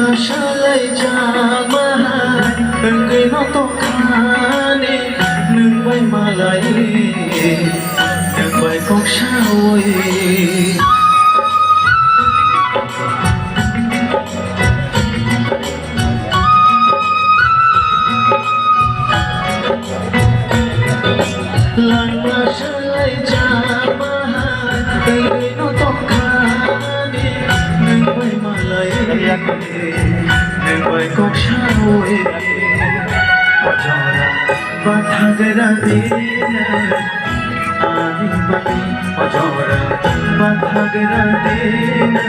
Masalay jamahan Engkay no tokane Nung bay malay Nung bay kong syawi Lang masalay jamahan Engkay no tokane Nung bay malay Nung bay kong syawi Pajora bathagara dina Ani bani Pajora bathagara dina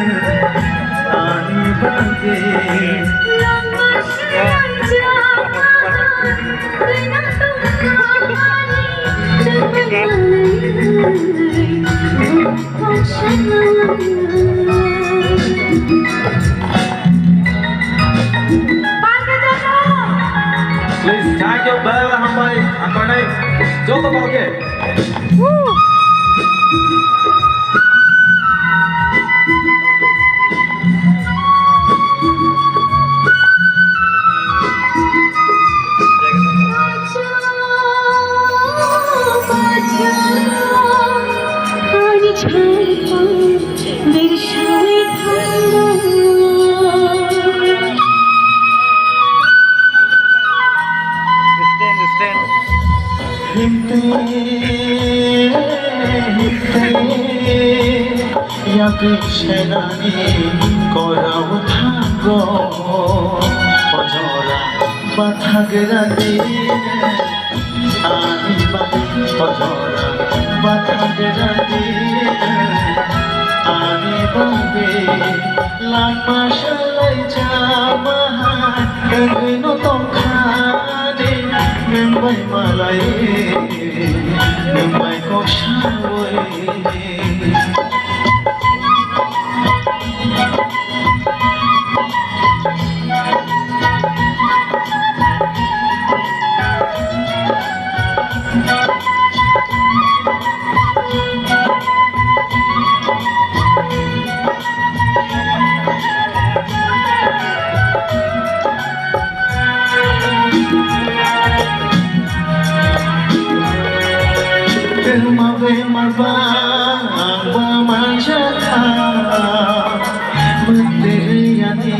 Ani bani Lama siang jamahan Kena tokani Nung kong syawi Please thank you bell hambai akanai joto boge Himte yak shenani korao thango Pajora bathagara dina Ani bani Pajora bathagara dina Ani bani Lang masalay jamahan Engkay no tokane Nung bay malay Nung bay kong syawi Mabe marbang bamajaka Menderiyani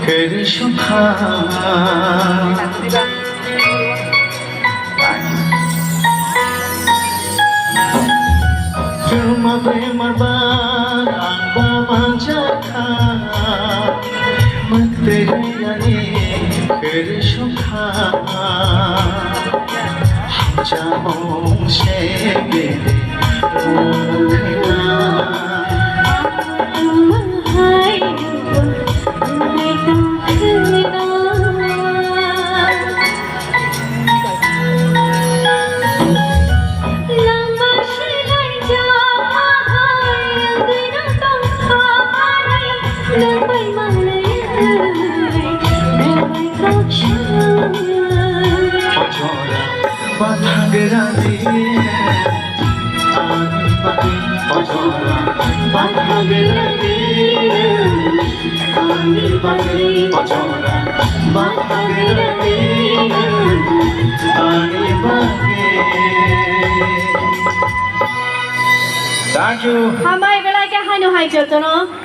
kerisukha Mabe marbang bamajaka Menderiyani kerisukha Jamong shebe mukhna Hai Nai tokna Lama silay jamahan Engkay no tokani Nung bay malay Nung bay kong syawi Pajora bathagara dina Ani bani Pajora bathagara dina Ani bani Pajora bathagara dina Ani bani Thank you Hambai belai ke hanu hai jotono